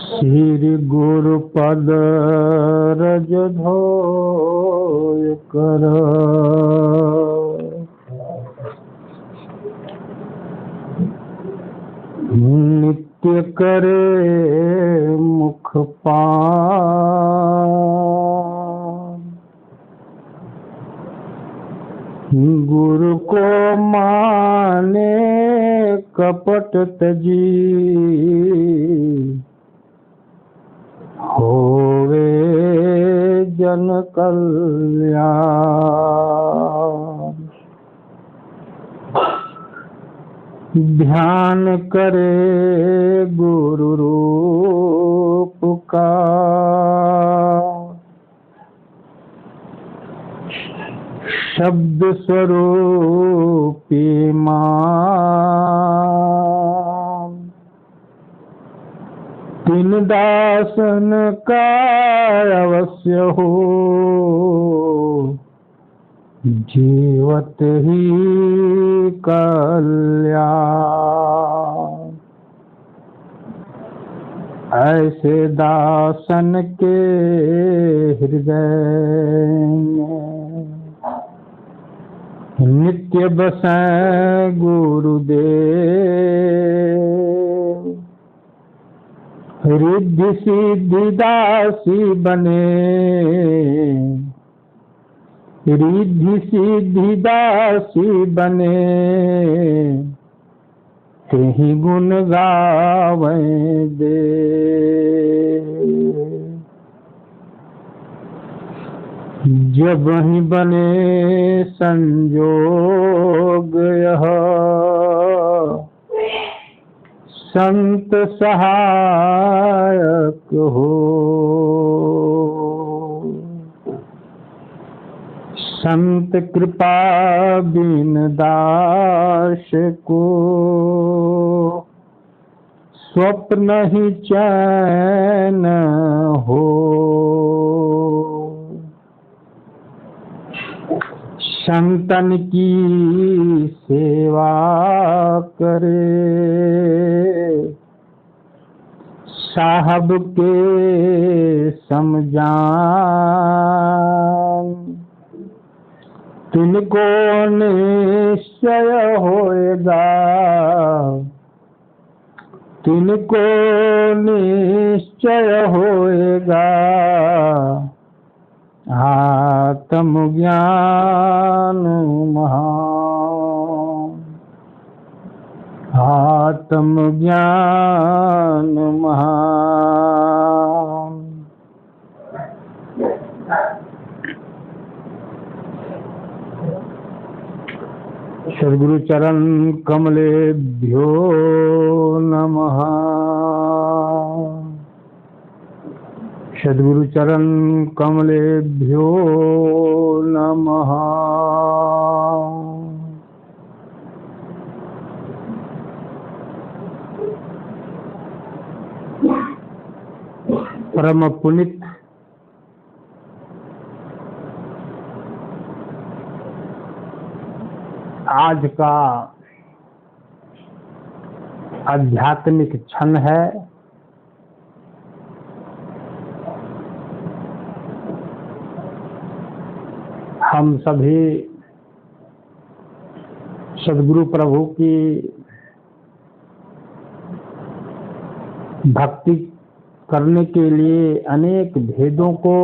श्री गुरु पद रज धोय कर नित्य करे मुख पान। गुरु को माने कपट तजी होवे जन कल्याण। ध्यान करे गुरु रूप का शब्द स्वरूपी मान। तीन दासन का अवश्य हो जीवत ही कल्याण। ऐसे दासन के हृदय में नित्य बसे गुरुदेव। रिद्धि सिद्धि दासी बने रिद्धि सिद्धि दासी बने तेहि गुण गावे दे। जब ही बने संजोग यह संत सहायक हो। संत कृपा बिन दास को स्वप्न ही चैन हो। संतन की सेवा करे साहब के समझान। तुमको निश्चय होएगा तुमको निश्चय होएगा आत्म ज्ञान महान। आत्म ज्ञान महान। सद्गुरु चरण कमलेभ्यो नमः। सद्गुरु चरण कमलेभ्यो नमः। परम पुनित आज का आध्यात्मिक क्षण है। हम सभी सद्गुरु प्रभु की भक्ति करने के लिए अनेक भेदों को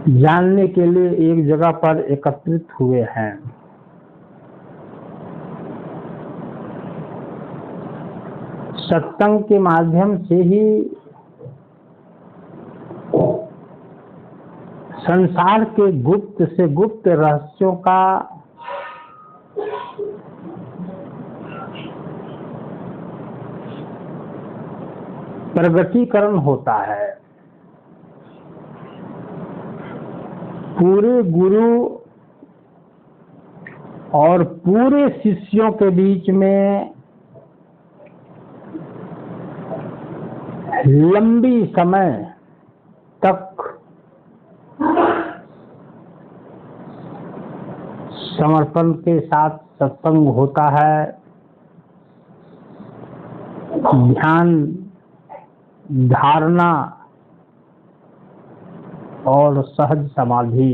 जानने के लिए एक जगह पर एकत्रित हुए हैं। सत्संग के माध्यम से ही संसार के गुप्त से गुप्त रहस्यों का प्रगटीकरण होता है। पूरे गुरु और पूरे शिष्यों के बीच में लंबी समय तक समर्पण के साथ सत्संग होता है। ध्यान, धारणा और सहज समाधि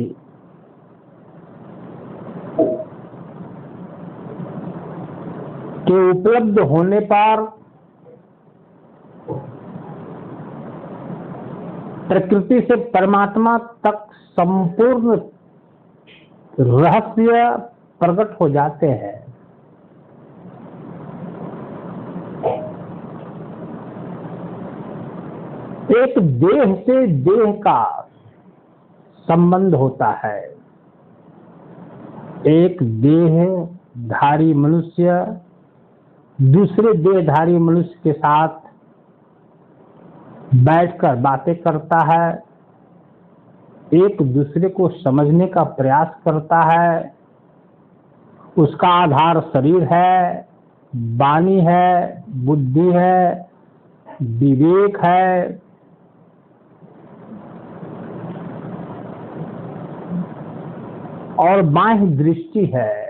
के उपलब्ध होने पर प्रकृति से परमात्मा तक संपूर्ण रहस्य प्रकट हो जाते हैं। एक देह से देह का संबंध होता है। एक देहधारी मनुष्य दूसरे देहधारी मनुष्य के साथ बैठकर बातें करता है, एक दूसरे को समझने का प्रयास करता है। उसका आधार शरीर है, वाणी है, बुद्धि है, विवेक है। और बाह्य दृष्टि है।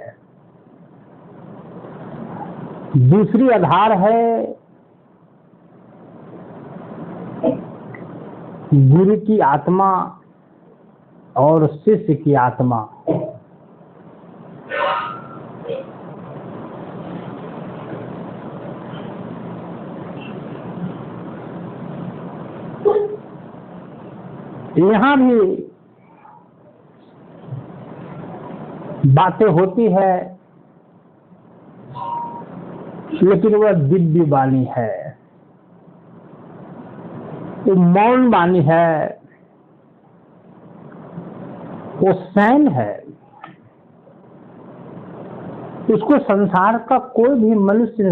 दूसरी आधार है गुरु की आत्मा और शिष्य की आत्मा। यहाँ भी बातें होती है, लेकिन वह दिव्य वाणी है, वो मौन वाणी है, वो सैन है। उसको संसार का कोई भी मनुष्य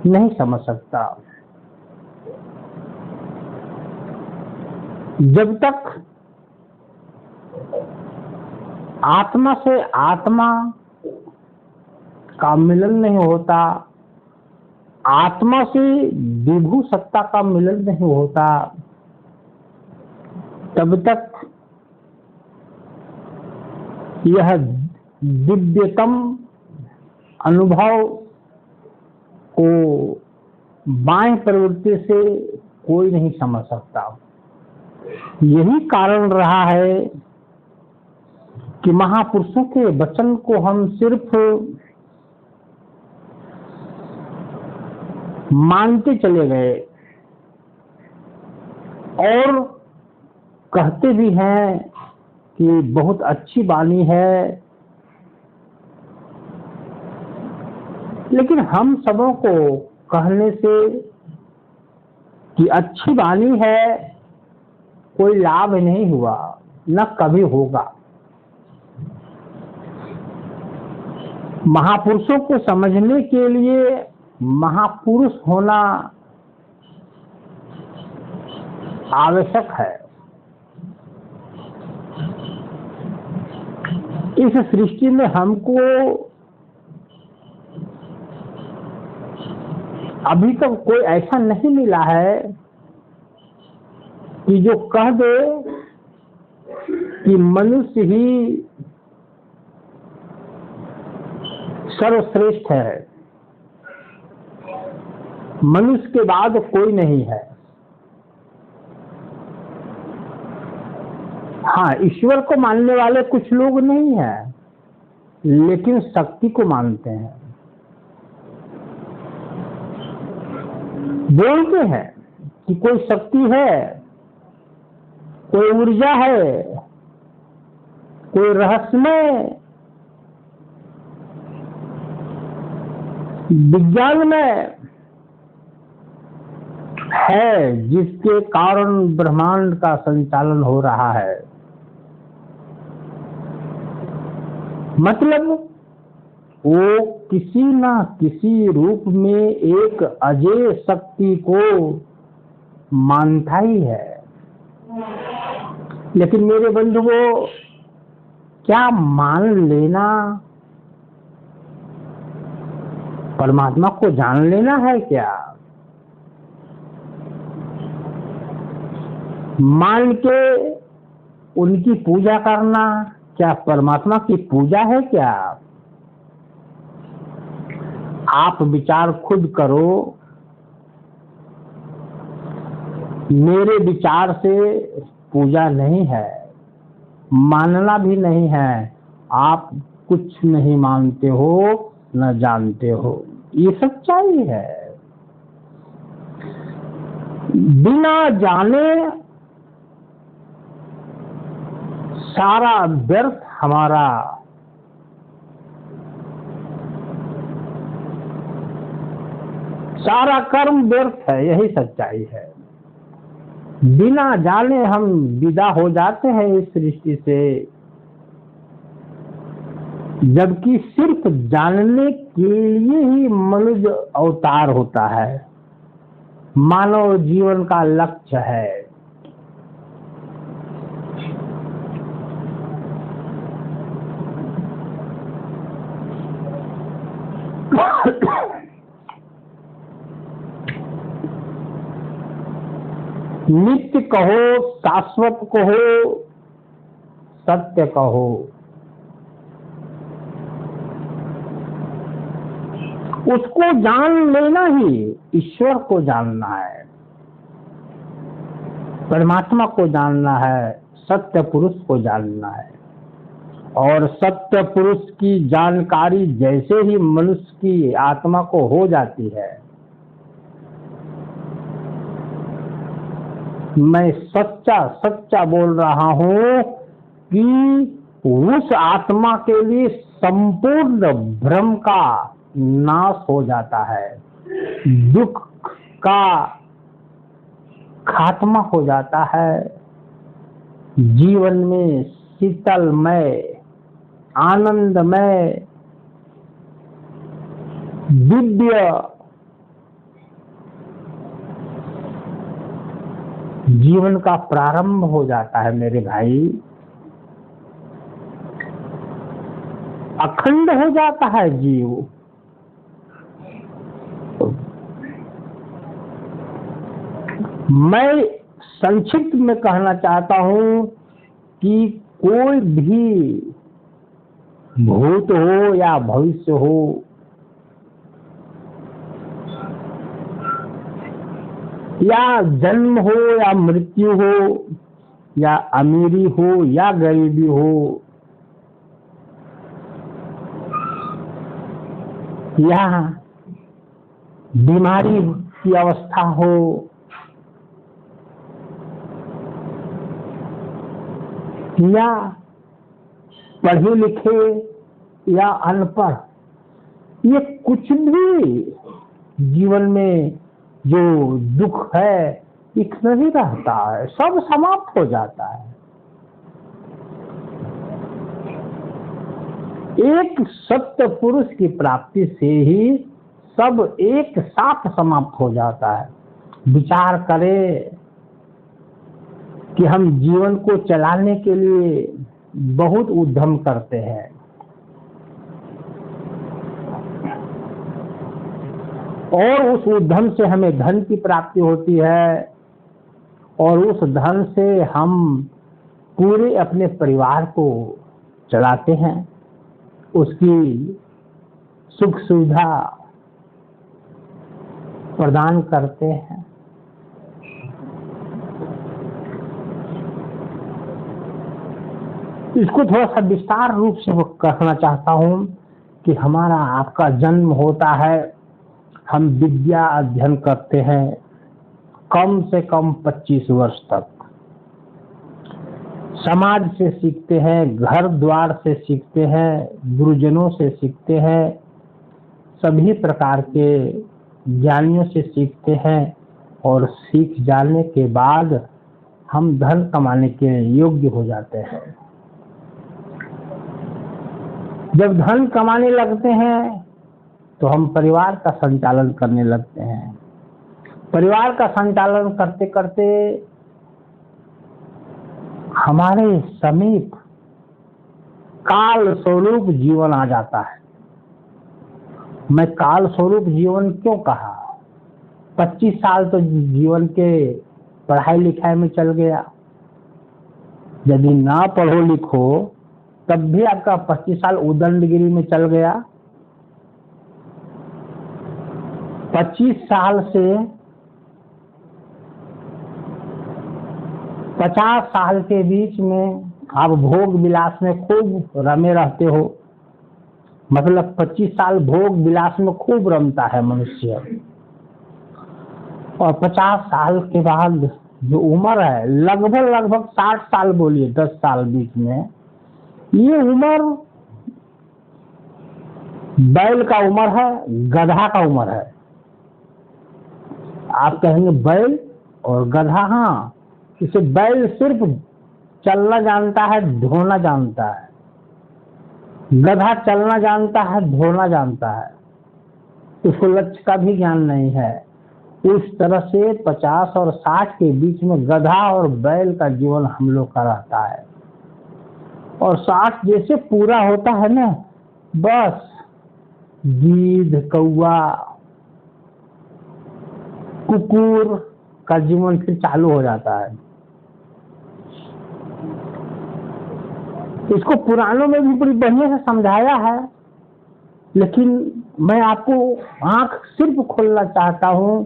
नहीं समझ सकता। जब तक आत्मा से आत्मा का मिलन नहीं होता, आत्मा से विभू सत्ता का मिलन नहीं होता, तब तक यह दिव्यतम अनुभव को बाह्य प्रवृत्ति से कोई नहीं समझ सकता। यही कारण रहा है कि महापुरुषों के वचन को हम सिर्फ मानते चले गए और कहते भी हैं कि बहुत अच्छी वाणी है, लेकिन हम सबों को कहने से कि अच्छी वाणी है कोई लाभ नहीं हुआ, न कभी होगा। महापुरुषों को समझने के लिए महापुरुष होना आवश्यक है। इस सृष्टि में हमको अभी तक कोई ऐसा नहीं मिला है कि जो कह दे कि मनुष्य ही सर्वश्रेष्ठ है, मनुष्य के बाद कोई नहीं है। हाँ, ईश्वर को मानने वाले कुछ लोग नहीं हैं, लेकिन शक्ति को मानते हैं। बोलते हैं कि कोई शक्ति है, कोई ऊर्जा है, कोई रहस्यमय विज्ञान में है, जिसके कारण ब्रह्मांड का संचालन हो रहा है। मतलब वो किसी न किसी रूप में एक अजेय शक्ति को मानता ही है। लेकिन मेरे बंधुओं, क्या मान लेना परमात्मा को जान लेना है क्या? मान के उनकी पूजा करना क्या परमात्मा की पूजा है क्या? आप विचार खुद करो, मेरे विचार से पूजा नहीं है, मानना भी नहीं है। आप कुछ नहीं मानते हो न जानते हो, ये सच्चाई है। बिना जाने सारा व्यर्थ हमारा सारा कर्म व्यर्थ है, यही सच्चाई है। बिना जाने हम विदा हो जाते हैं इस सृष्टि से, जबकि सिर्फ जानने के लिए ही मनुष्य अवतार होता है, मानव जीवन का लक्ष्य है। नित्य कहो, शाश्वत कहो, सत्य कहो, उसको जान लेना ही ईश्वर को जानना है, परमात्मा को जानना है, सत्य पुरुष को जानना है। और सत्य पुरुष की जानकारी जैसे ही मनुष्य की आत्मा को हो जाती है, मैं सच्चा सच्चा बोल रहा हूं कि उस आत्मा के लिए संपूर्ण भ्रम का नाश हो जाता है, दुख का खात्मा हो जाता है, जीवन में शीतलमय, आनंदमय, दिव्य जीवन का प्रारंभ हो जाता है। मेरे भाई, अखंड हो जाता है जीव। मैं संक्षिप्त में कहना चाहता हूं कि कोई भी भूत हो या भविष्य हो, या जन्म हो या मृत्यु हो, या अमीरी हो या गरीबी हो, या बीमारी की अवस्था हो, या पढ़े लिखे या अनपढ़, ये कुछ भी जीवन में जो दुख है एक नहीं रहता है, सब समाप्त हो जाता है। एक सत्य पुरुष की प्राप्ति से ही सब एक साथ समाप्त हो जाता है। विचार करें कि हम जीवन को चलाने के लिए बहुत उद्यम करते हैं, और उस उद्यम से हमें धन की प्राप्ति होती है, और उस धन से हम पूरे अपने परिवार को चलाते हैं, उसकी सुख सुविधा प्रदान करते हैं। इसको थोड़ा सा विस्तार रूप से कहना चाहता हूं कि हमारा आपका जन्म होता है, हम विद्या अध्ययन करते हैं कम से कम 25 वर्ष तक, समाज से सीखते हैं, घर द्वार से सीखते हैं, गुरुजनों से सीखते हैं, सभी प्रकार के ज्ञानियों से सीखते हैं, और सीख जाने के बाद हम धन कमाने के योग्य हो जाते हैं। जब धन कमाने लगते हैं तो हम परिवार का संचालन करने लगते हैं। परिवार का संचालन करते करते हमारे समीप काल स्वरूप जीवन आ जाता है। मैं काल स्वरूप जीवन क्यों कहा? 25 साल तो जीवन के पढ़ाई लिखाई में चल गया। यदि ना पढ़ो लिखो तब भी आपका 25 साल उदंडगिरी में चल गया। 25 साल से 50 साल के बीच में आप भोग विलास में खूब रमे रहते हो। मतलब 25 साल भोग विलास में खूब रमता है मनुष्य, और 50 साल के बाद जो उम्र है, लगभग 60 साल, बोलिए 10 साल बीच में, ये उम्र बैल का उम्र है, गधा का उम्र है। आप कहेंगे बैल और गधा, हाँ, इसे बैल सिर्फ चलना जानता है, ढोना जानता है, गधा चलना जानता है, ढोना जानता है, उसको लक्ष्य का भी ज्ञान नहीं है। उस तरह से 50 और 60 के बीच में गधा और बैल का जीवन हम लोग का रहता है। और 60 जैसे पूरा होता है ना, बस गीध, कौआ, कुकुर का जीवन फिर चालू हो जाता है। इसको पुराणों में भी बड़ी बढ़िया से समझाया है, लेकिन मैं आपको आंख सिर्फ खोलना चाहता हूँ।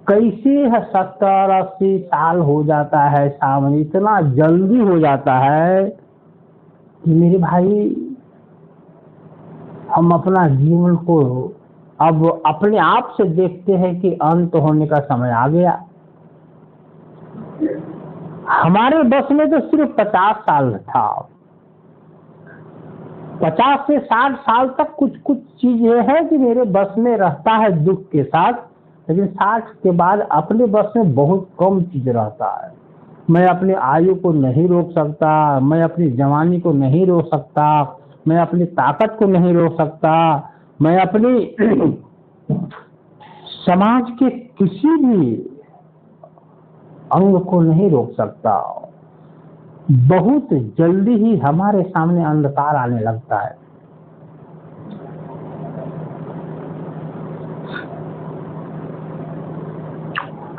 कैसे 70-80 साल हो जाता है सामने, इतना जल्दी हो जाता है कि मेरे भाई हम अपना जीवन को अब अपने आप से देखते हैं कि अंत होने का समय आ गया। हमारे बस में तो सिर्फ 50 साल था। 50 से 60 साल तक कुछ चीज ये है कि मेरे बस में रहता है दुख के साथ, लेकिन 60 के बाद अपने बस में बहुत कम चीज रहता है। मैं अपनी आयु को नहीं रोक सकता, मैं अपनी जवानी को नहीं रोक सकता, मैं अपनी ताकत को नहीं रोक सकता, मैं अपनी समाज के किसी भी अंग को नहीं रोक सकता। बहुत जल्दी ही हमारे सामने अंधकार आने लगता है।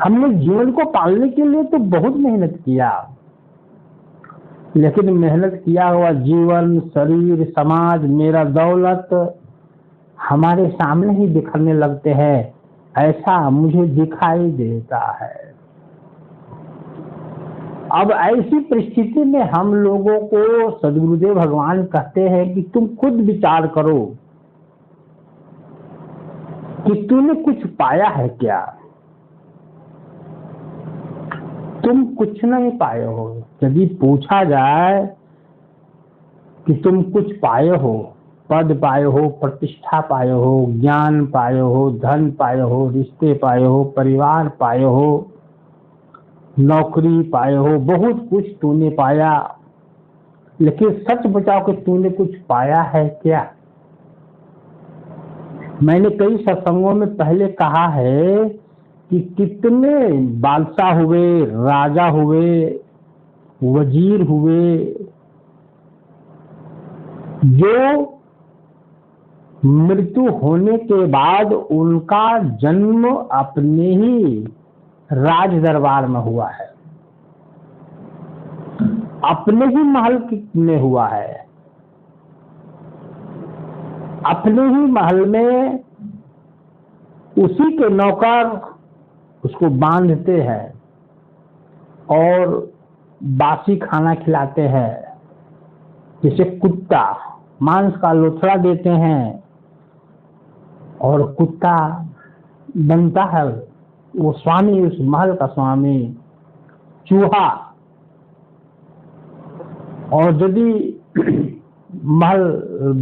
हमने जीवन को पालने के लिए तो बहुत मेहनत किया, लेकिन मेहनत किया हुआ जीवन, शरीर, समाज, मेरा दौलत हमारे सामने ही बिखरने लगते हैं, ऐसा मुझे दिखाई देता है। अब ऐसी परिस्थिति में हम लोगों को सद्गुरुदेव भगवान कहते हैं कि तुम खुद विचार करो कि तूने कुछ पाया है क्या। तुम कुछ नहीं पाए हो। यदि पूछा जाए कि तुम कुछ पाए हो, पद पाए हो, प्रतिष्ठा पाए हो, ज्ञान पाए हो, धन पाए हो, रिश्ते पाए हो, परिवार पाए हो, नौकरी पाए हो, बहुत कुछ तूने पाया, लेकिन सच बताओ कि तूने कुछ पाया है क्या। मैंने कई सत्संगों में पहले कहा है कि कितने बादशाह हुए, राजा हुए, वजीर हुए, जो मृत्यु होने के बाद उनका जन्म अपने ही राज दरबार में हुआ है, अपने ही महल में हुआ है, अपने ही महल में उसी के नौकर उसको बांधते हैं और बासी खाना खिलाते हैं, जैसे कुत्ता मांस का लोथड़ा देते हैं और कुत्ता बनता है वो स्वामी, उस महल का स्वामी। चूहा, और यदि महल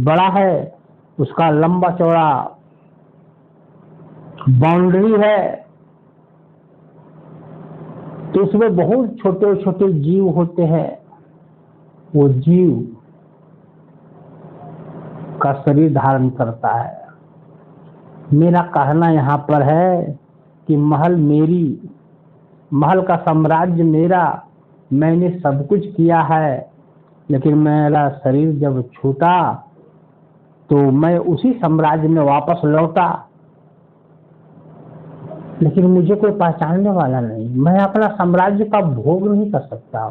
बड़ा है, उसका लंबा चौड़ा बाउंड्री है, तो उसमें बहुत छोटे छोटे जीव होते हैं। वो जीव का शरीर धारण करता है। मेरा कहना यहाँ पर है कि महल मेरी, महल का साम्राज्य मेरा, मैंने सब कुछ किया है, लेकिन मेरा शरीर जब छूटा तो मैं उसी साम्राज्य में वापस लौटा, लेकिन मुझे कोई पहचानने वाला नहीं। मैं अपना साम्राज्य का भोग नहीं कर सकता।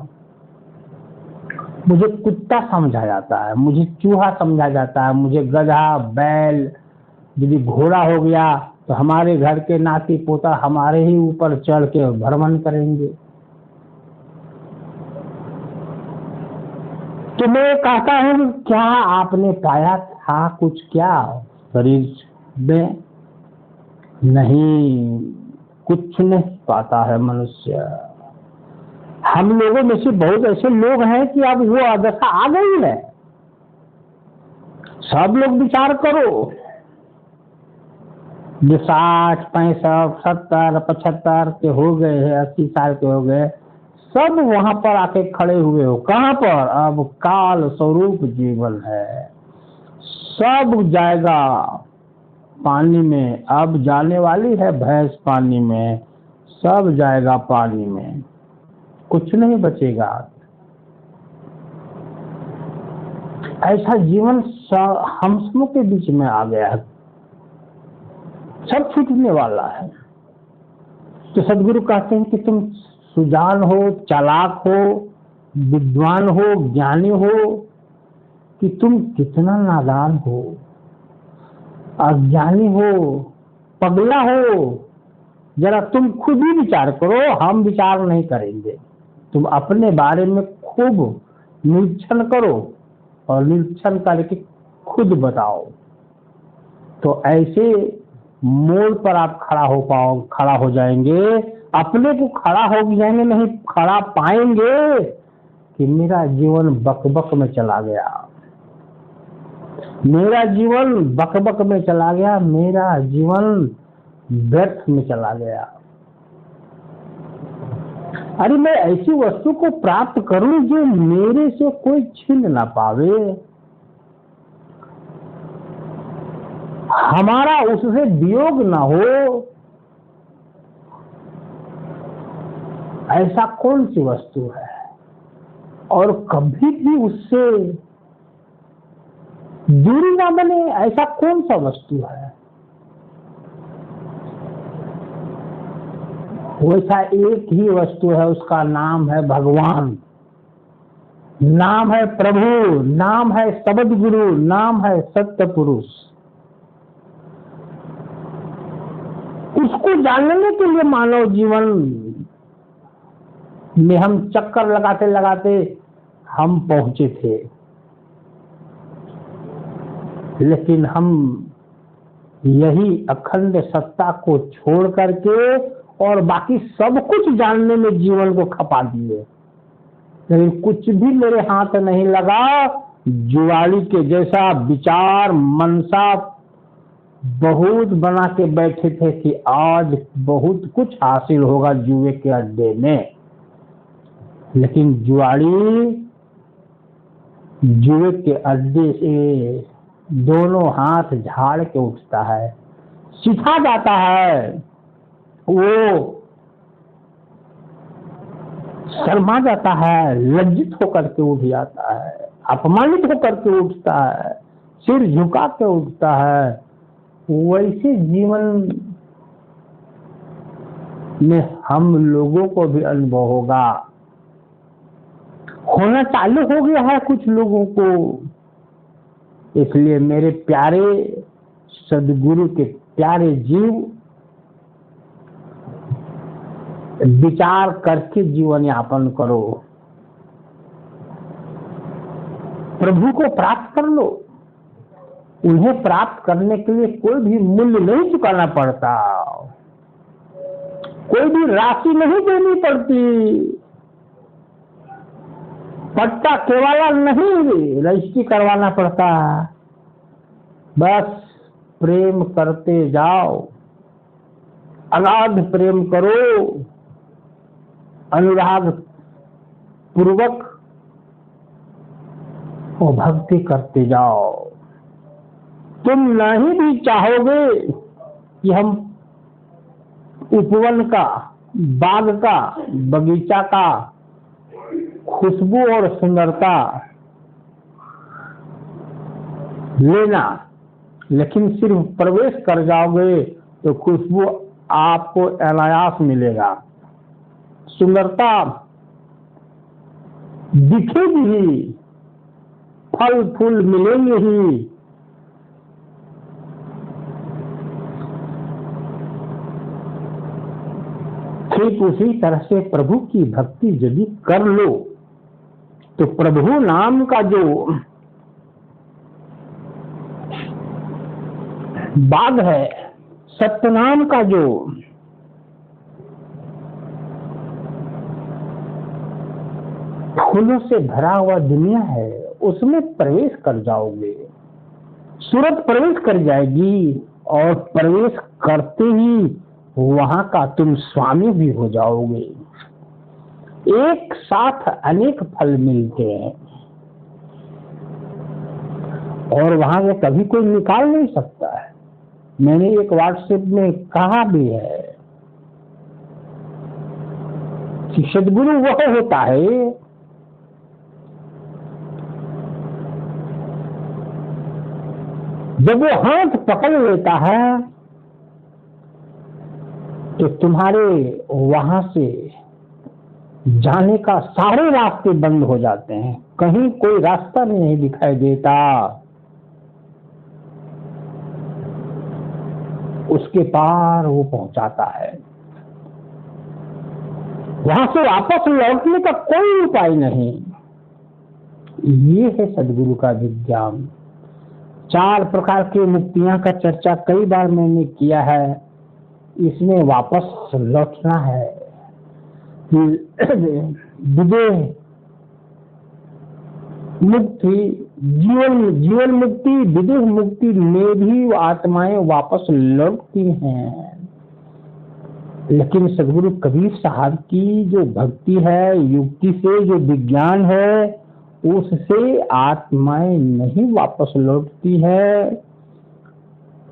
मुझे कुत्ता समझा जाता है, मुझे चूहा समझा जाता है, मुझे गधा, बैल, यदि घोड़ा हो गया तो हमारे घर के नाती पोता हमारे ही ऊपर चढ़ के भ्रमण करेंगे। तो मैं कहता हूं, क्या आपने पाया था कुछ क्या शरीर में? नहीं, कुछ नहीं पाता है मनुष्य। हम लोगों में से बहुत ऐसे लोग हैं कि अब वो अवस्था आ गई है। सब लोग विचार करो, जो 60, 65, 70, 75 के हो गए हैं, 80 साल के हो गए, सब वहां पर आके खड़े हुए हो। कहां पर? अब काल स्वरूप जीवन है, सब जाएगा पानी में। अब जाने वाली है भैंस पानी में, सब जाएगा पानी में, कुछ नहीं बचेगा। ऐसा जीवन हम सबों के बीच में आ गया है, सब छूटने वाला है। तो सदगुरु कहते हैं कि तुम सुजान हो, चालाक हो, विद्वान हो, ज्ञानी हो, कि तुम कितना नादान हो, अज्ञानी हो, पगला हो। जरा तुम खुद ही विचार करो, हम विचार नहीं करेंगे। तुम अपने बारे में खूब निरीक्षण करो और निरीक्षण करके खुद बताओ, तो ऐसे मोड़ पर आप खड़ा हो जाएंगे। अपने को खड़ा हो जाएंगे, नहीं खड़ा पाएंगे कि मेरा जीवन बकबक में चला गया, मेरा जीवन बकबक में चला गया, मेरा जीवन व्यर्थ में चला गया। अरे मैं ऐसी वस्तु को प्राप्त करूं जो मेरे से कोई छीन ना पावे, हमारा उससे वियोग ना हो। ऐसा कौन सी वस्तु है? और कभी भी उससे दूरी ना बने, ऐसा कौन सा वस्तु है? वैसा एक ही वस्तु है, उसका नाम है भगवान, नाम है प्रभु, नाम है शब्द गुरु, नाम है सत्य पुरुष। उसको जानने के लिए मानव जीवन में हम चक्कर लगाते लगाते हम पहुंचे थे, लेकिन हम यही अखंड सत्ता को छोड़ करके और बाकी सब कुछ जानने में जीवन को खपा दिए। लेकिन कुछ भी मेरे हाथ नहीं लगा। जुआरी के जैसा विचार मनसा बहुत बना के बैठे थे कि आज बहुत कुछ हासिल होगा जुए के अड्डे में, लेकिन जुआरी जुए के अड्डे से दोनों हाथ झाड़ के उठता है, सिखा जाता है, वो शर्मा जाता है, लज्जित होकर के उठ जाता है, अपमानित होकर के उठता है, सिर झुका के उठता है। वैसे जीवन में हम लोगों को भी अनुभव होना चालू हो गया है कुछ लोगों को। इसलिए मेरे प्यारे सदगुरु के प्यारे जीव, विचार करके जीवन यापन करो, प्रभु को प्राप्त कर लो। उन्हें प्राप्त करने के लिए कोई भी मूल्य नहीं चुकाना पड़ता, कोई भी राशि नहीं देनी पड़ती, पट्टा केवाला नहीं रजिस्ट्री करवाना पड़ता। बस प्रेम करते जाओ, अगाध प्रेम करो, अनुराग पूर्वक और भक्ति करते जाओ। तुम नहीं भी चाहोगे कि हम उपवन का, बाग का, बगीचा का खुशबू और सुंदरता लेना, लेकिन सिर्फ प्रवेश कर जाओगे तो खुशबू आपको अनायास मिलेगा, सुंदरता दिखेगी ही, फल फूल मिलेंगे ही, ठीक उसी तरह से प्रभु की भक्ति यदि कर लो तो प्रभु नाम का जो बाग है, सत्यनाम का जो फूलों से भरा हुआ दुनिया है, उसमें प्रवेश कर जाओगे। सूरत प्रवेश कर जाएगी और प्रवेश करते ही वहां का तुम स्वामी भी हो जाओगे। एक साथ अनेक फल मिलते हैं और वहां से कभी कोई निकाल नहीं सकता है। मैंने एक व्हाट्सएप में कहा भी है कि सद्गुरु वह होता है जब वो हाथ पकड़ लेता है तो तुम्हारे वहां से जाने का सारे रास्ते बंद हो जाते हैं, कहीं कोई रास्ता नहीं दिखाई देता। उसके पार वो पहुंचाता है, वहां से वापस लौटने का कोई उपाय नहीं। ये है सद्गुरु का विज्ञान। 4 प्रकार की मुक्तियां का चर्चा कई बार मैंने किया है। इसमें वापस लौटना है। विदेह मुक्ति, जीवन मुक्ति, विदेह मुक्ति में भी आत्माएं वापस लौटती हैं। लेकिन सद्गुरु कबीर साहब की जो भक्ति है, युक्ति से जो विज्ञान है, उससे आत्माएं नहीं वापस लौटती है।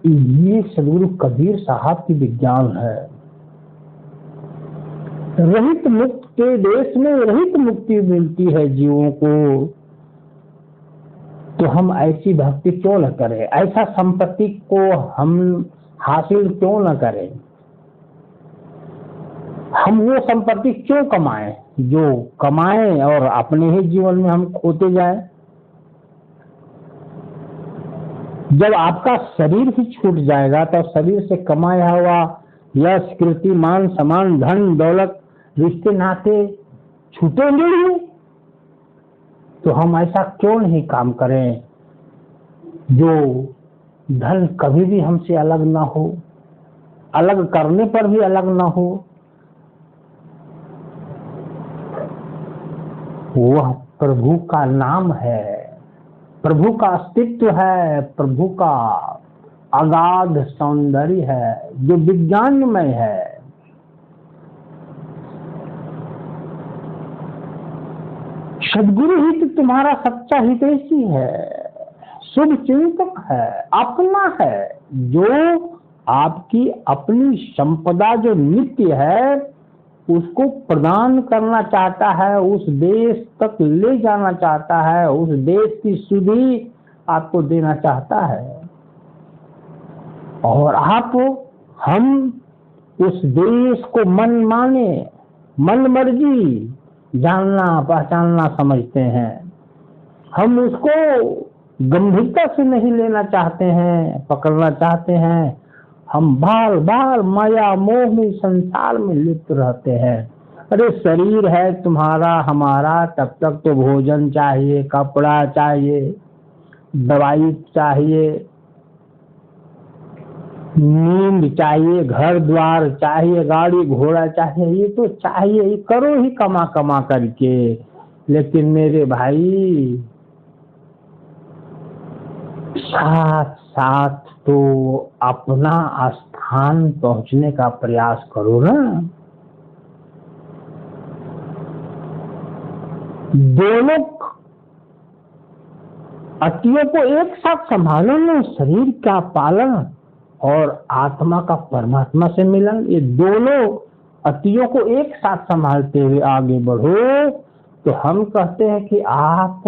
ये सद्गुरु कबीर साहब की विज्ञान है। रहित मुक्त के देश में रहित मुक्ति मिलती है जीवों को, तो हम ऐसी भक्ति क्यों न करें, ऐसा संपत्ति को हम हासिल क्यों न करें, हम वो संपत्ति क्यों कमाएं जो कमाएं और अपने ही जीवन में हम खोते जाएं। जब आपका शरीर ही छूट जाएगा तो शरीर से कमाया हुआ यश, कीर्ति, मान, सम्मान, धन, दौलत, रिश्ते नाते छूटेंगे ही। तो हम ऐसा क्यों नहीं काम करें जो धन कभी भी हमसे अलग ना हो, अलग करने पर भी अलग ना हो। वह प्रभु का नाम है, प्रभु का अस्तित्व है, प्रभु का अगाध सौंदर्य है जो विज्ञानमय है। सद्गुरु ही तो तुम्हारा सच्चा हितैषी है, शुभ चिंतक है, अपना है, जो आपकी अपनी संपदा जो नित्य है उसको प्रदान करना चाहता है, उस देश तक ले जाना चाहता है, उस देश की सुधि आपको देना चाहता है। और हम उस देश को मन माने, मन मर्जी जानना पहचानना समझते हैं। हम उसको गंभीरता से नहीं लेना चाहते हैं, पकड़ना चाहते हैं। हम बार बार माया मोह में संसार में लिप्त रहते हैं। अरे शरीर है तुम्हारा हमारा, तब तक तो भोजन चाहिए, कपड़ा चाहिए, दवाई चाहिए, नींद चाहिए, घर द्वार चाहिए, गाड़ी घोड़ा चाहिए, ये तो चाहिए, करो ही कमा कमा करके। लेकिन मेरे भाई साथ साथ तो अपना स्थान पहुंचने का प्रयास करो ना। दोनों अतियों को एक साथ संभालो ना, शरीर का पालन और आत्मा का परमात्मा से मिलन। ये दोनों अतियों को एक साथ संभालते हुए आगे बढ़ो तो हम कहते हैं कि आप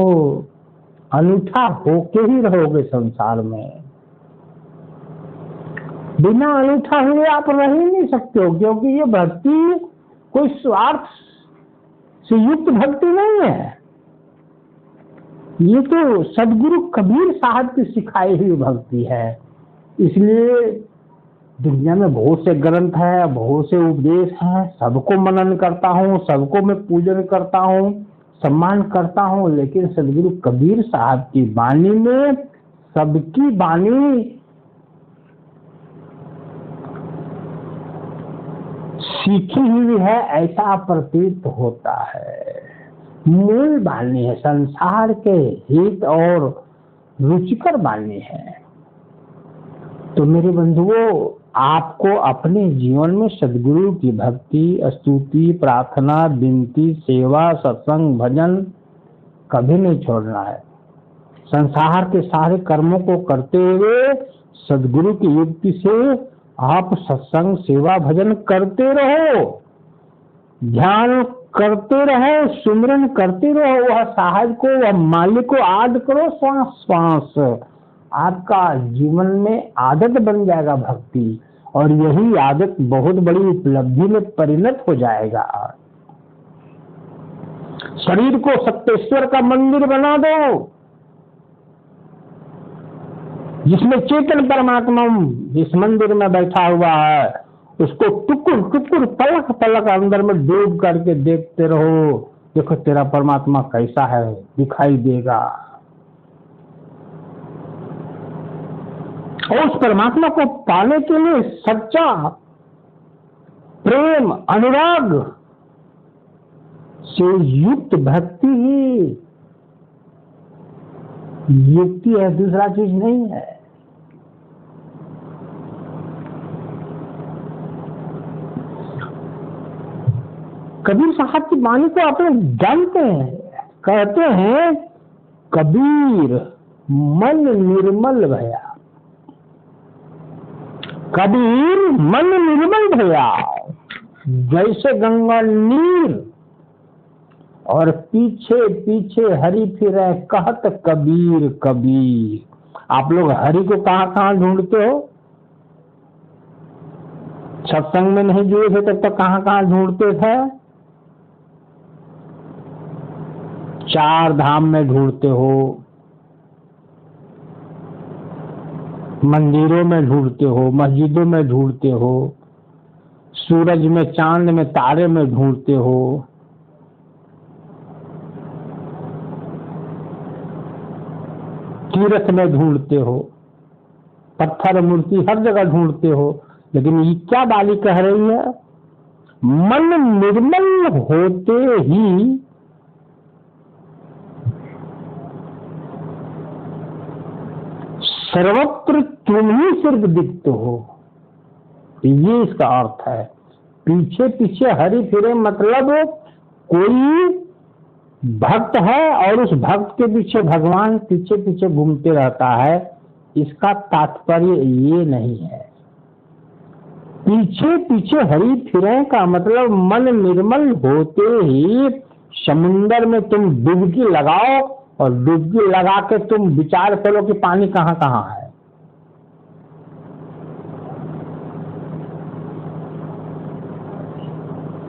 अनूठा होके ही रहोगे संसार में। बिना अनूठा हुए आप रह ही नहीं सकते हो, क्योंकि ये भक्ति कोई स्वार्थ से युक्त भक्ति नहीं है। ये तो सद्गुरु कबीर साहब की सिखाई हुई भक्ति है। इसलिए दुनिया में बहुत से ग्रंथ है, बहुत से उपदेश हैं, सबको मनन करता हूँ, सबको मैं पूजन करता हूँ, सम्मान करता हूँ, लेकिन सदगुरु कबीर साहब की वाणी में सबकी वाणी सीखी हुई है ऐसा प्रतीत होता है। मूल वाणी है, संसार के हित और रुचिकर वाणी है। तो मेरे बंधुओं, आपको अपने जीवन में सदगुरु की भक्ति, स्तुति, प्रार्थना, विनती, सेवा, सत्संग, भजन कभी नहीं छोड़ना है। संसार के सारे कर्मों को करते हुए सदगुरु की युक्ति से आप सत्संग, सेवा, भजन करते रहो, ध्यान करते रहो, सुमिरन करते रहो। वह साहब को, वह मालिक को याद करो श्वास श्वास। आपका जीवन में आदत बन जाएगा भक्ति, और यही आदत बहुत बड़ी उपलब्धि में परिणत हो जाएगा। शरीर को सत्तेश्वर का मंदिर बना दो, जिसमें चेतन परमात्मा इस मंदिर में बैठा हुआ है, उसको टुकुर टुकुर, पलक पलक अंदर में डूब करके देखते रहो। देखो तेरा परमात्मा कैसा है, दिखाई देगा। और उस परमात्मा को पाने के लिए सच्चा प्रेम, अनुराग से युक्त भक्ति ही युक्ति है, दूसरा चीज नहीं है। कबीर साहब की वाणी को अपने जानते हैं, कहते हैं कबीर मन निर्मल भया, कबीर मन निर्मल भया, जैसे गंगा नीर और पीछे पीछे हरि फिरे कहत कबीर कबीर। आप लोग हरि को कहाँ कहाँ ढूंढते हो? सत्संग में नहीं जुड़े थे तब तक कहाँ कहाँ ढूंढते थे? चार धाम में ढूंढते हो, मंदिरों में ढूंढते हो, मस्जिदों में ढूंढते हो, सूरज में, चांद में, तारे में ढूंढते हो, तीर्थ में ढूंढते हो, पत्थर मूर्ति हर जगह ढूंढते हो। लेकिन ये क्या बाली कह रही है? मन निर्मल होते ही सर्वत्र तुम ही सिर्फ दिखते हो, ये इसका अर्थ है। पीछे पीछे हरि फिरे मतलब कोई भक्त है और उस भक्त के पीछे भगवान पीछे पीछे घूमते रहता है, इसका तात्पर्य ये नहीं है। पीछे पीछे हरि फिरे का मतलब मन निर्मल होते ही समुंदर में तुम डुबकी लगाओ, और डुबकी लगा के तुम विचार करो कि पानी कहाँ कहाँ है।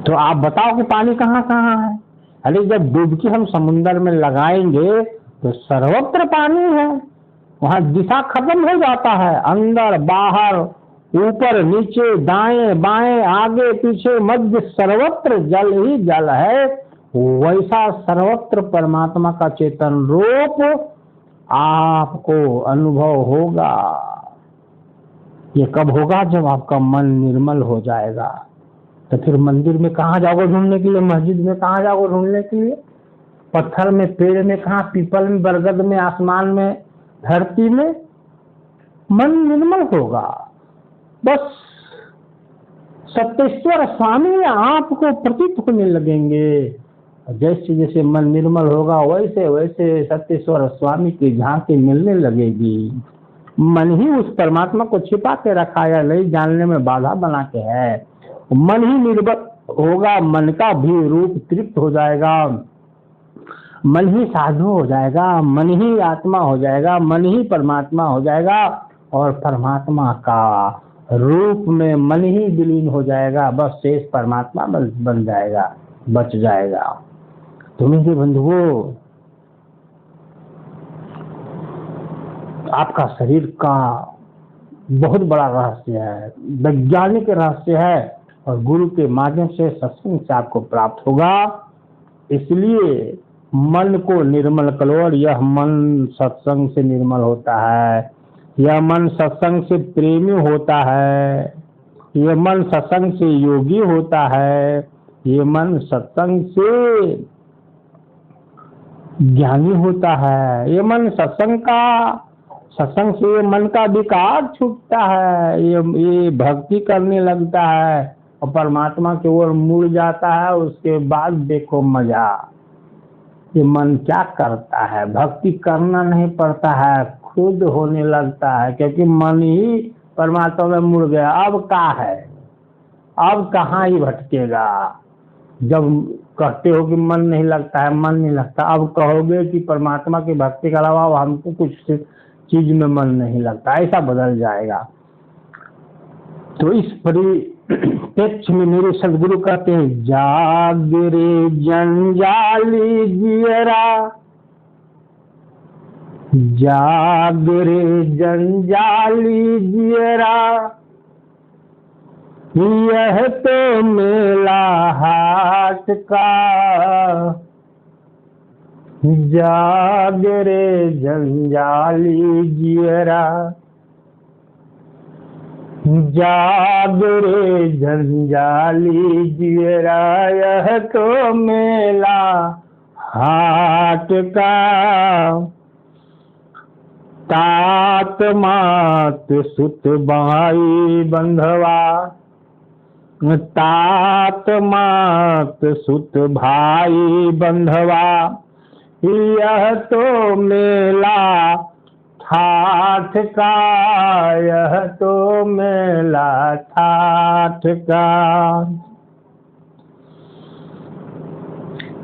तो आप बताओ कि पानी कहाँ कहाँ है। अरे जब डुबकी हम समुंदर में लगाएंगे तो सर्वत्र पानी है, वहां दिशा खत्म हो जाता है, अंदर बाहर, ऊपर नीचे, दाएं बाएं, आगे पीछे, मध्य, सर्वत्र जल ही जल है। वैसा सर्वत्र परमात्मा का चेतन रूप आपको अनुभव होगा। ये कब होगा? जब आपका मन निर्मल हो जाएगा। तो फिर मंदिर में कहाँ जाओगे ढूंढने के लिए? मस्जिद में कहाँ जाओगे ढूंढने के लिए? पत्थर में, पेड़ में कहाँ? पीपल में, बरगद में, आसमान में, धरती में? मन निर्मल होगा। बस सत्तेश्वर स्वामी आपको प्रतीत होने लगेंगे। जैसे जैसे मन निर्मल होगा वैसे वैसे सत्तेश्वर स्वामी की झांकी मिलने लगेगी। मन ही उस परमात्मा को छिपा के रखा या नहीं जानने में बाधा बना के है। मन ही निर्भर होगा, मन का भी रूप तृप्त हो जाएगा, मन ही साधु हो जाएगा, मन ही आत्मा हो जाएगा, मन ही परमात्मा हो जाएगा, और परमात्मा का रूप में मन ही विलीन हो जाएगा। बस शेष परमात्मा बन जाएगा, बच जाएगा। तो मेरे बंधुओं, आपका शरीर का बहुत बड़ा रहस्य है, वैज्ञानिक रहस्य है, और गुरु के माध्यम से, सत्संग से आपको प्राप्त होगा। इसलिए मन को निर्मल करो, और यह मन सत्संग से निर्मल होता है, यह मन सत्संग से प्रेमी होता है, यह मन सत्संग से योगी होता है, ये मन सत्संग से ज्ञानी होता है, ये मन सत्संग से मन का विकार छूटता है, ये भक्ति करने लगता है और परमात्मा की ओर मुड़ जाता है। उसके बाद देखो मजा, ये मन क्या करता है, भक्ति करना नहीं पड़ता है, खुद होने लगता है, क्योंकि मन ही परमात्मा में मुड़ गया। अब क्या है, अब कहाँ ही भटकेगा। जब कहते हो कि मन नहीं लगता है, मन नहीं लगता, अब कहोगे कि परमात्मा की भक्ति के अलावा हमको कुछ चीज में मन नहीं लगता, ऐसा बदल जाएगा। तो इस परिप्रेक्ष्य में मेरे सदगुरु कहते हैं, जाग रे जंजाली जियरा, जाग रे जंजाली जियरा, यह तो मेला हाट का, जाग रे जंजाली जियरा, जाग रे जंजाली जियरा, यह तो मेला हाट का, तात मात सुत भाई बंधवा, तात मात सुत भाई बंधवा, यह तो मेला ठाठ का, यह तो मेला ठाठ का,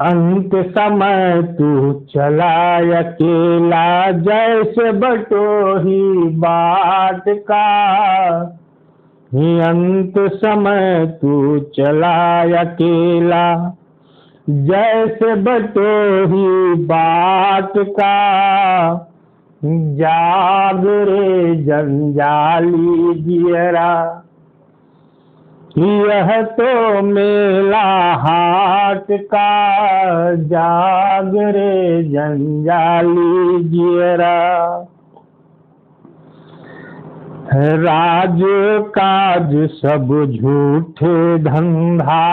अंत समय तू चला अकेला, जैसे बटोही बाट का, अंत समय तू चला अकेला, जैसे बटोही बाट का, जाग रे जंजाली जियरा, यह तो मेला हाट का, जाग रे जंजाली जियरा, राज काज सब झूठे धंधा,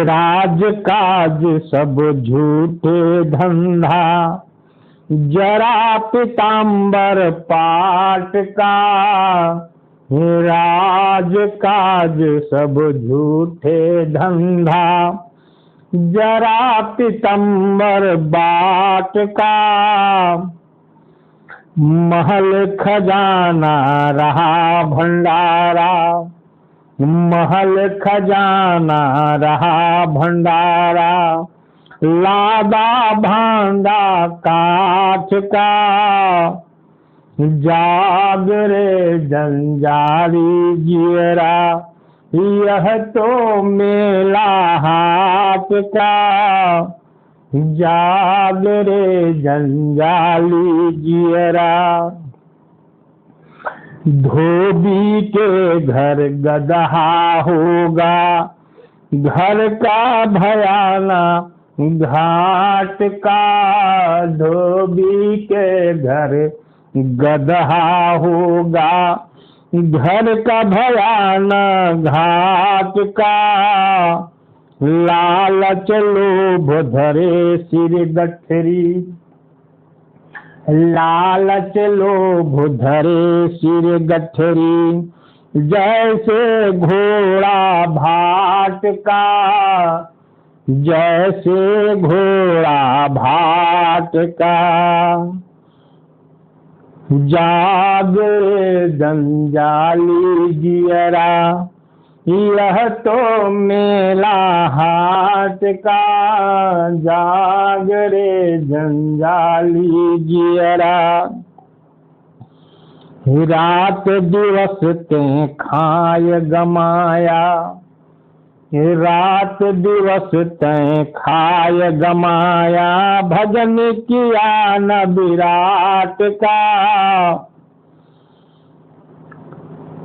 राज काज सब झूठे धंधा, जरा पीताम्बर पाट का, राज काज सब झूठे धंधा, जरा पीताम्बर बाट का, महल खजाना रहा भंडारा, महल खजाना रहा भंडारा, लादा भांडा काठ का, जाग रे जंजाली जियरा, यह तो मेला हाट का, जाग रे जंजाली जियरा, धोबी के घर गदहा होगा, घर का भयाना घाट का, धोबी के घर गदहा होगा, घर का भयाना घाट का, लालच लोभ धरे सिर गठरी, लालच लोभ धरे सिर गठरी, जैसे घोड़ा भाट का, जैसे घोड़ा भाट का, जाग जंजाली जियरा, यह तो मेला हाट का, जाग रे जंजाली जियरा, रात दिवस ते खाय गमाया, रात दिवस ते खाय गमाया, भजन किया न विराट का,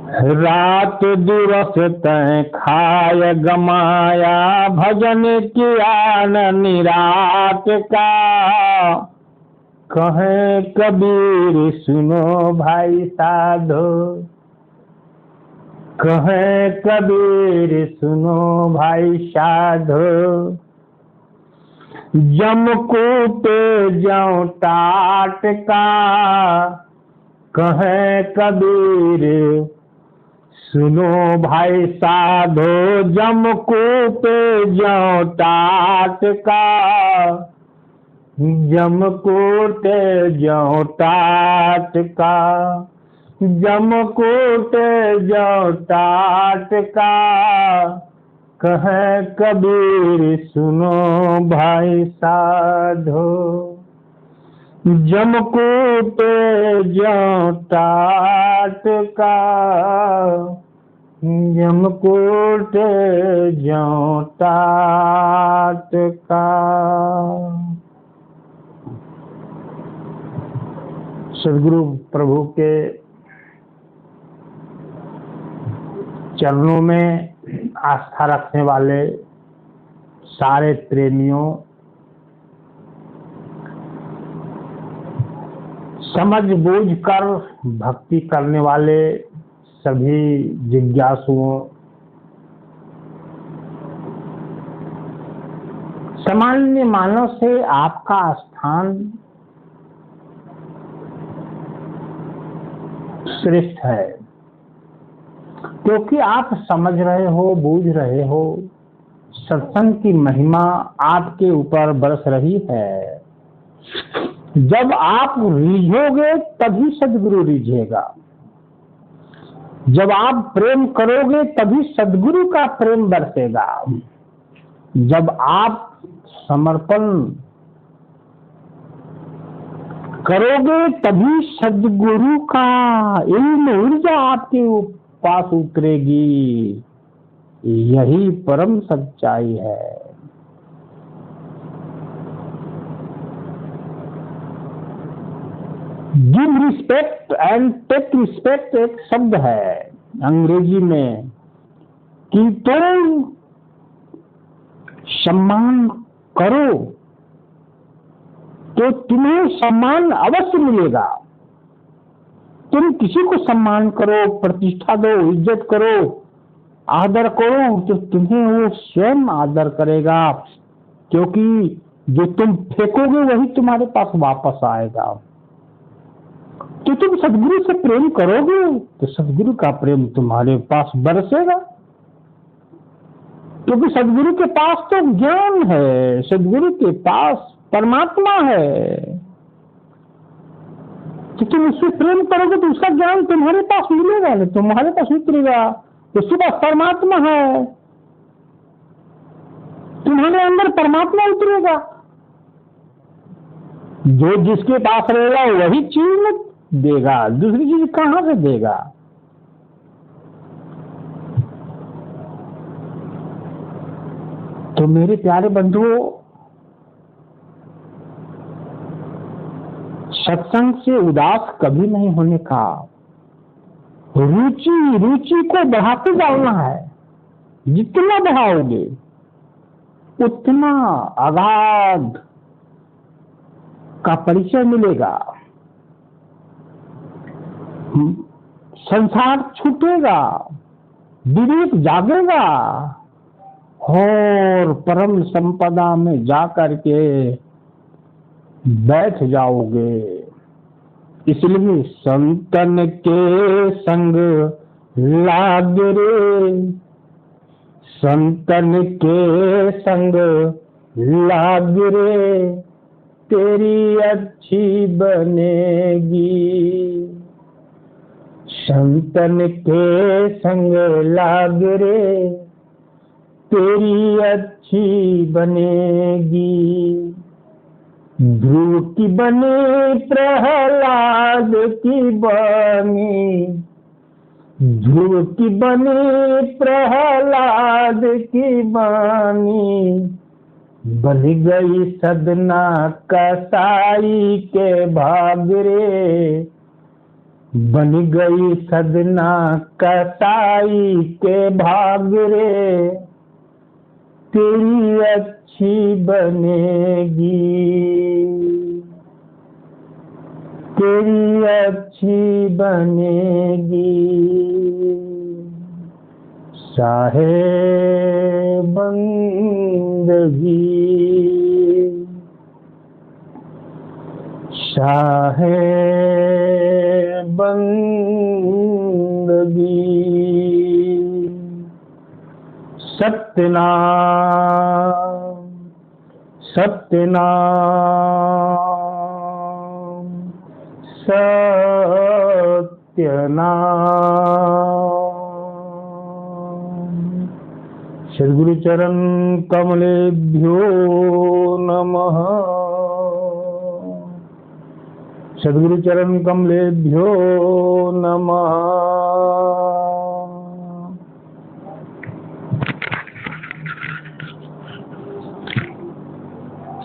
रात दिवस तय खाय गमाया, भजन किया न निरात का। कहे कबीर सुनो भाई साधो, कहे कबीर सुनो भाई साधो। जमकूट ज्यों टाट का, कहे कबीर सुनो भाई साधो। जमकूट ज्यों टाट का, जमकूट ज्यों टाट का। जमकूट ज्यों टाट का, कहे कबीर सुनो भाई साधो। जमकूट ज्यों टाट का, जमकूट ज्यों टाट का। सदगुरु प्रभु के चरणों में आस्था रखने वाले सारे प्रेमियों, समझ बूझ कर भक्ति करने वाले सभी जिज्ञासुओं, सामान्य मानव से आपका स्थान श्रेष्ठ है, क्योंकि आप समझ रहे हो, बूझ रहे हो, सत्संग की महिमा आपके ऊपर बरस रही है। जब आप रीझोगे तभी सदगुरु रीझेगा। जब आप प्रेम करोगे तभी सदगुरु का प्रेम बरसेगा। जब आप समर्पण करोगे तभी सदगुरु का इल्म ऊर्जा आपके पास उतरेगी। यही परम सच्चाई है। Give respect and take respect एक शब्द है अंग्रेजी में, कि तुम सम्मान करो तो तुम्हें सम्मान अवश्य मिलेगा। तुम किसी को सम्मान करो, प्रतिष्ठा दो, इज्जत करो, आदर करो, तो तुम्हें वो स्वयं आदर करेगा, क्योंकि जो तुम फेंकोगे वही तुम्हारे पास वापस आएगा। तो तुम सदगुरु से प्रेम करोगे तो सदगुरु का प्रेम तुम्हारे पास बरसेगा, क्योंकि सदगुरु के पास तो ज्ञान है, सदगुरु के पास परमात्मा है। तो तुम उससे प्रेम करोगे तो उसका ज्ञान तुम्हारे पास मिलेगा, तुम्हारे पास उतरेगा। उसके पास परमात्मा है, तुम्हारे अंदर परमात्मा उतरेगा। जो जिसके पास रहेगा वही चीज देगा, दूसरी चीज कहां से देगा। तो मेरे प्यारे बंधुओं, सत्संग से उदास कभी नहीं होने का, रुचि को बढ़ाते जाना है। जितना बढ़ाओगे उतना अगाध का परिचय मिलेगा, संसार छूटेगा, विवेक जागेगा और परम संपदा में जाकर के बैठ जाओगे। इसलिए संतन के संग लाग रे, संतन के संग लाग रे, तेरी अच्छी बनेगी। संतन के संग लाग रे, तेरी अच्छी बनेगी। ध्रुव की बने प्रहलाद की बनी, ध्रुव की बने प्रहलाद की बानी। बन गई सदना कसाई के भाग रे, बन गई सदना कसाई के भाग रे, तेरी अच्छी बनेगी, तेरी अच्छी बनेगी। चाहे बंदगी, चाहे बंदगी, सत्यनाम सत्यनाम सत्यनाम। सद्गुरु चरण कमलेभ्यो नमः, सद्गुरु चरण कमलेभ्यो नमः।